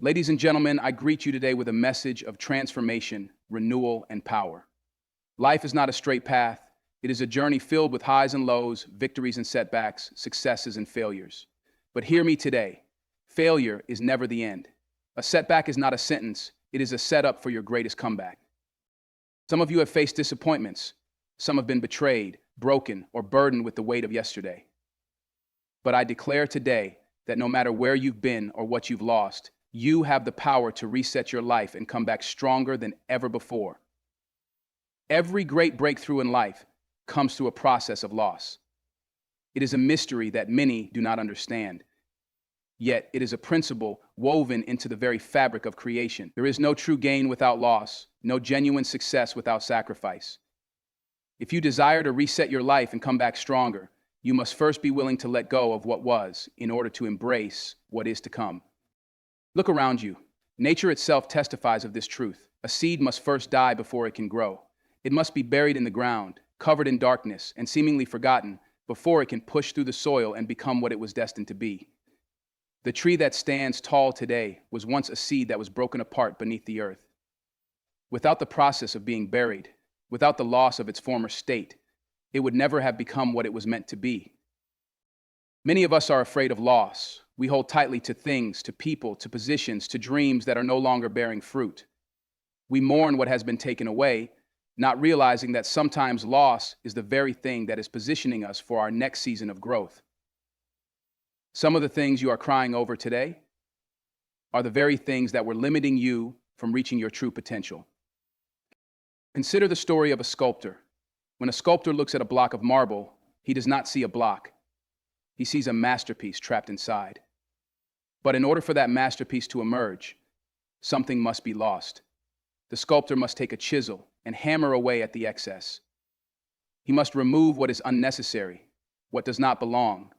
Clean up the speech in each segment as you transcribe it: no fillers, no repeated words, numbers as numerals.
Ladies and gentlemen, I greet you today with a message of transformation, renewal, and power. Life is not a straight path. It is a journey filled with highs and lows, victories and setbacks, successes and failures. But hear me today. Failure is never the end. A setback is not a sentence. It is a setup for your greatest comeback. Some of you have faced disappointments. Some have been betrayed, broken, or burdened with the weight of yesterday. But I declare today that no matter where you've been or what you've lost, you have the power to reset your life and come back stronger than ever before. Every great breakthrough in life comes through a process of loss. It is a mystery that many do not understand. Yet it is a principle woven into the very fabric of creation. There is no true gain without loss, no genuine success without sacrifice. If you desire to reset your life and come back stronger, you must first be willing to let go of what was in order to embrace what is to come. Look around you. Nature itself testifies of this truth. A seed must first die before it can grow. It must be buried in the ground, covered in darkness, and seemingly forgotten before it can push through the soil and become what it was destined to be. The tree that stands tall today was once a seed that was broken apart beneath the earth. Without the process of being buried, without the loss of its former state, it would never have become what it was meant to be. Many of us are afraid of loss. We hold tightly to things, to people, to positions, to dreams that are no longer bearing fruit. We mourn what has been taken away, not realizing that sometimes loss is the very thing that is positioning us for our next season of growth. Some of the things you are crying over today are the very things that were limiting you from reaching your true potential. Consider the story of a sculptor. When a sculptor looks at a block of marble, he does not see a block. He sees a masterpiece trapped inside. But in order for that masterpiece to emerge, something must be lost. The sculptor must take a chisel and hammer away at the excess. He must remove what is unnecessary, what does not belong,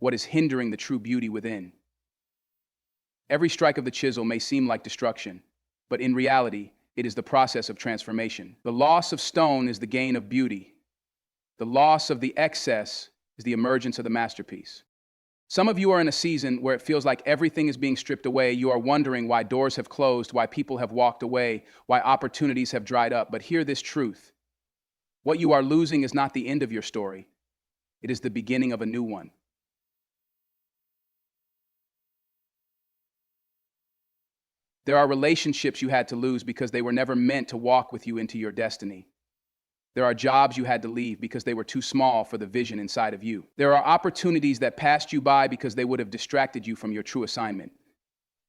what is hindering the true beauty within. Every strike of the chisel may seem like destruction, but in reality, it is the process of transformation. The loss of stone is the gain of beauty. The loss of the excess is the emergence of the masterpiece. Some of you are in a season where it feels like everything is being stripped away. You are wondering why doors have closed, why people have walked away, why opportunities have dried up. But hear this truth. What you are losing is not the end of your story. It is the beginning of a new one. There are relationships you had to lose because they were never meant to walk with you into your destiny. There are jobs you had to leave because they were too small for the vision inside of you. There are opportunities that passed you by because they would have distracted you from your true assignment.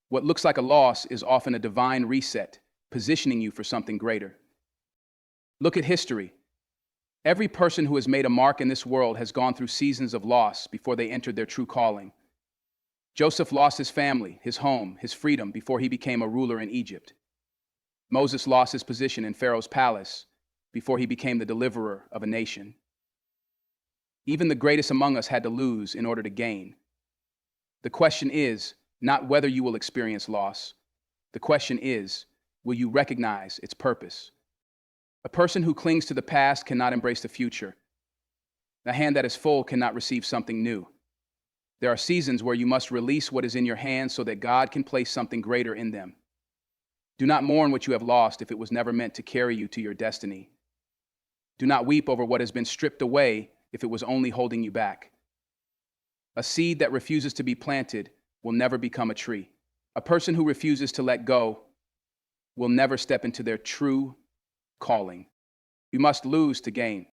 What looks like a loss is often a divine reset, positioning you for something greater. Look at history. Every person who has made a mark in this world has gone through seasons of loss before they entered their true calling. Joseph lost his family, his home, his freedom before he became a ruler in Egypt. Moses lost his position in Pharaoh's palace before he became the deliverer of a nation. Even the greatest among us had to lose in order to gain. The question is not whether you will experience loss. The question is, will you recognize its purpose? A person who clings to the past cannot embrace the future. A hand that is full cannot receive something new. There are seasons where you must release what is in your hands so that God can place something greater in them. Do not mourn what you have lost if it was never meant to carry you to your destiny. Do not weep over what has been stripped away if it was only holding you back. A seed that refuses to be planted will never become a tree. A person who refuses to let go will never step into their true calling. You must lose to gain.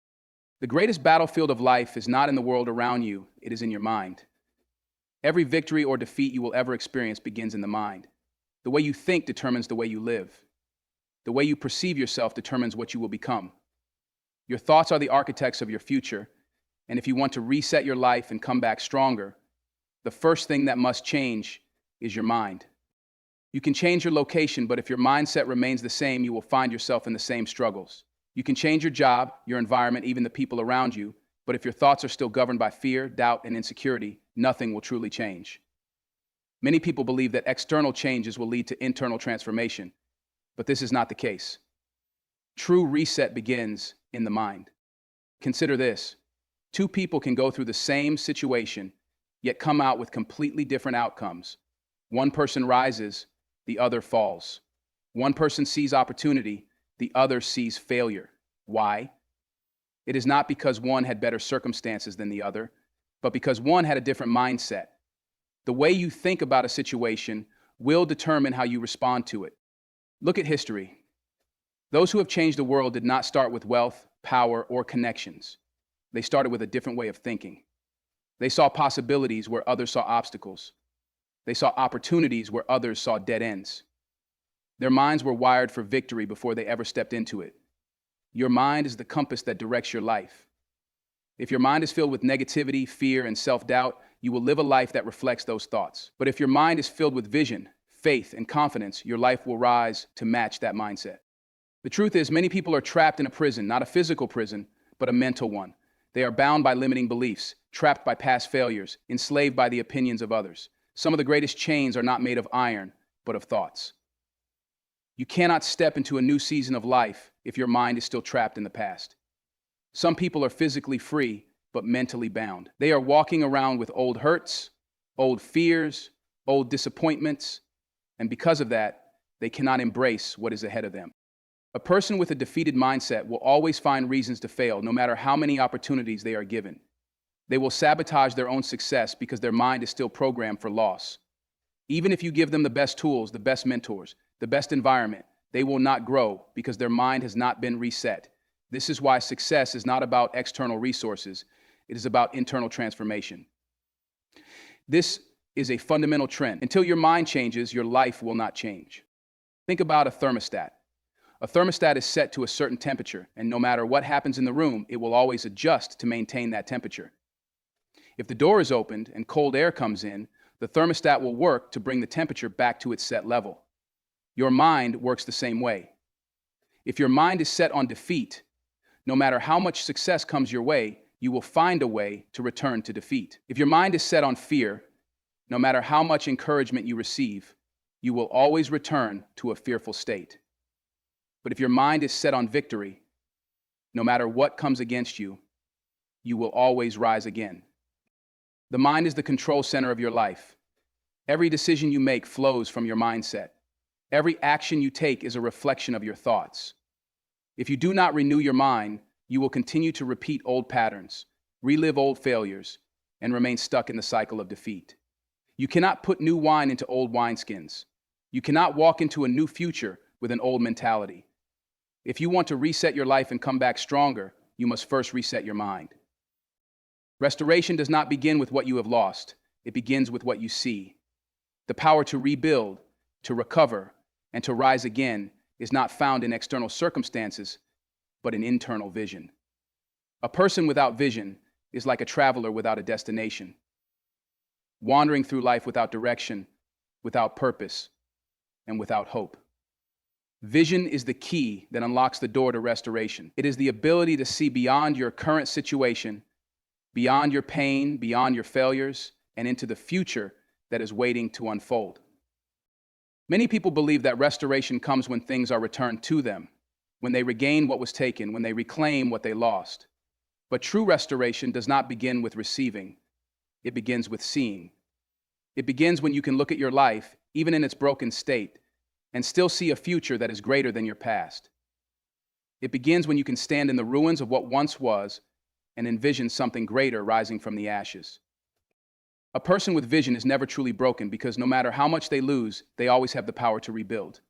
The greatest battlefield of life is not in the world around you, it is in your mind. Every victory or defeat you will ever experience begins in the mind. The way you think determines the way you live. The way you perceive yourself determines what you will become. Your thoughts are the architects of your future, and if you want to reset your life and come back stronger, the first thing that must change is your mind. You can change your location, but if your mindset remains the same, you will find yourself in the same struggles. You can change your job, your environment, even the people around you, but if your thoughts are still governed by fear, doubt, and insecurity, nothing will truly change. Many people believe that external changes will lead to internal transformation, but this is not the case. True reset begins in the mind. Consider this. Two people can go through the same situation, yet come out with completely different outcomes. One person rises, the other falls. One person sees opportunity, the other sees failure. Why? It is not because one had better circumstances than the other, but because one had a different mindset. The way you think about a situation will determine how you respond to it. Look at history. Those who have changed the world did not start with wealth, power, or connections. They started with a different way of thinking. They saw possibilities where others saw obstacles. They saw opportunities where others saw dead ends. Their minds were wired for victory before they ever stepped into it. Your mind is the compass that directs your life. If your mind is filled with negativity, fear, and self-doubt, you will live a life that reflects those thoughts. But if your mind is filled with vision, faith, and confidence, your life will rise to match that mindset. The truth is, many people are trapped in a prison, not a physical prison, but a mental one. They are bound by limiting beliefs, trapped by past failures, enslaved by the opinions of others. Some of the greatest chains are not made of iron, but of thoughts. You cannot step into a new season of life if your mind is still trapped in the past. Some people are physically free, but mentally bound. They are walking around with old hurts, old fears, old disappointments, and because of that, they cannot embrace what is ahead of them. A person with a defeated mindset will always find reasons to fail, no matter how many opportunities they are given. They will sabotage their own success because their mind is still programmed for loss. Even if you give them the best tools, the best mentors, the best environment, they will not grow because their mind has not been reset. This is why success is not about external resources. It is about internal transformation. This is a fundamental trend. Until your mind changes, your life will not change. Think about a thermostat. A thermostat is set to a certain temperature, and no matter what happens in the room, it will always adjust to maintain that temperature. If the door is opened and cold air comes in, the thermostat will work to bring the temperature back to its set level. Your mind works the same way. If your mind is set on defeat, no matter how much success comes your way, you will find a way to return to defeat. If your mind is set on fear, no matter how much encouragement you receive, you will always return to a fearful state. But if your mind is set on victory, no matter what comes against you, you will always rise again. The mind is the control center of your life. Every decision you make flows from your mindset. Every action you take is a reflection of your thoughts. If you do not renew your mind, you will continue to repeat old patterns, relive old failures, and remain stuck in the cycle of defeat. You cannot put new wine into old wineskins. You cannot walk into a new future with an old mentality. If you want to reset your life and come back stronger, you must first reset your mind. Restoration does not begin with what you have lost. It begins with what you see. The power to rebuild, to recover, and to rise again is not found in external circumstances, but in internal vision. A person without vision is like a traveler without a destination, wandering through life without direction, without purpose, and without hope. Vision is the key that unlocks the door to restoration. It is the ability to see beyond your current situation, beyond your pain, beyond your failures, and into the future that is waiting to unfold. Many people believe that restoration comes when things are returned to them, when they regain what was taken, when they reclaim what they lost. But true restoration does not begin with receiving. It begins with seeing. It begins when you can look at your life, even in its broken state, and still see a future that is greater than your past. It begins when you can stand in the ruins of what once was and envision something greater rising from the ashes. A person with vision is never truly broken because no matter how much they lose, they always have the power to rebuild.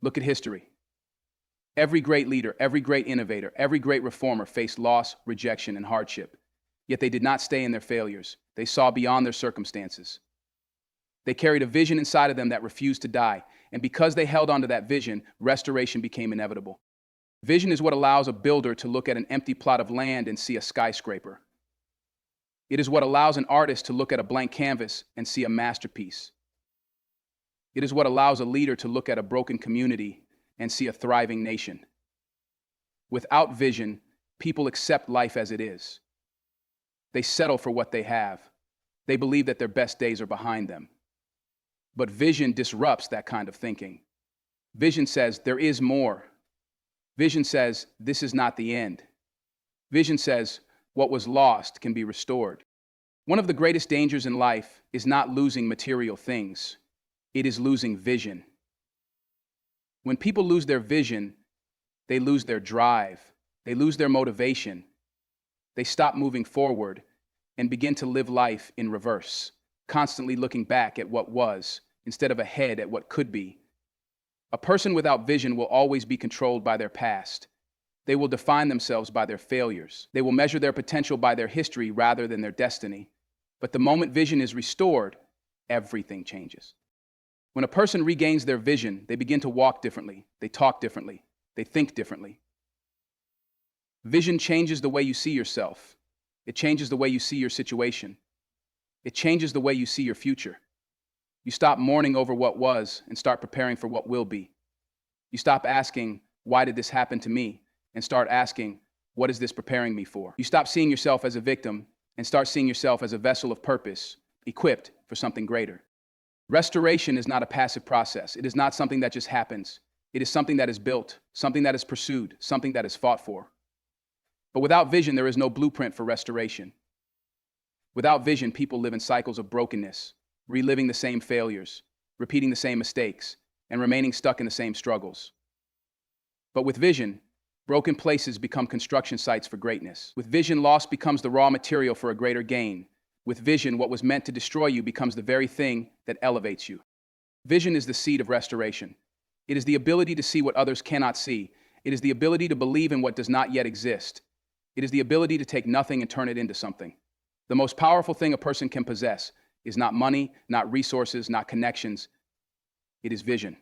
Look at history. Every great leader, every great innovator, every great reformer faced loss, rejection, and hardship. Yet they did not stay in their failures. They saw beyond their circumstances. They carried a vision inside of them that refused to die, and because they held onto that vision, restoration became inevitable. Vision is what allows a builder to look at an empty plot of land and see a skyscraper. It is what allows an artist to look at a blank canvas and see a masterpiece. It is what allows a leader to look at a broken community and see a thriving nation. Without vision, people accept life as it is. They settle for what they have. They believe that their best days are behind them. But vision disrupts that kind of thinking. Vision says there is more. Vision says this is not the end. Vision says what was lost can be restored. One of the greatest dangers in life is not losing material things. It is losing vision. When people lose their vision, they lose their drive, they lose their motivation, they stop moving forward and begin to live life in reverse, constantly looking back at what was instead of ahead at what could be. A person without vision will always be controlled by their past. They will define themselves by their failures. They will measure their potential by their history rather than their destiny. But the moment vision is restored, everything changes. When a person regains their vision, they begin to walk differently, they talk differently, they think differently. Vision changes the way you see yourself. It changes the way you see your situation. It changes the way you see your future. You stop mourning over what was and start preparing for what will be. You stop asking, why did this happen to me? And start asking, what is this preparing me for? You stop seeing yourself as a victim and start seeing yourself as a vessel of purpose, equipped for something greater. Restoration is not a passive process. It is not something that just happens. It is something that is built, something that is pursued, something that is fought for. But without vision, there is no blueprint for restoration. Without vision, people live in cycles of brokenness, reliving the same failures, repeating the same mistakes, and remaining stuck in the same struggles. But with vision, broken places become construction sites for greatness. With vision, loss becomes the raw material for a greater gain. With vision, what was meant to destroy you becomes the very thing that elevates you. Vision is the seed of restoration. It is the ability to see what others cannot see. It is the ability to believe in what does not yet exist. It is the ability to take nothing and turn it into something. The most powerful thing a person can possess is not money, not resources, not connections. It is vision.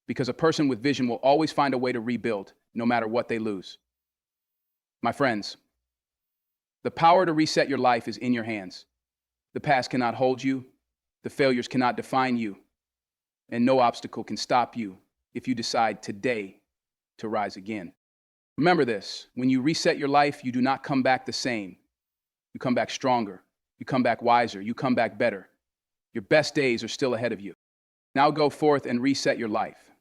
Because a person with vision will always find a way to rebuild, no matter what they lose. My friends, the power to reset your life is in your hands. The past cannot hold you, the failures cannot define you, and no obstacle can stop you if you decide today to rise again. Remember this, when you reset your life, you do not come back the same. You come back stronger, you come back wiser, you come back better. Your best days are still ahead of you. Now go forth and reset your life.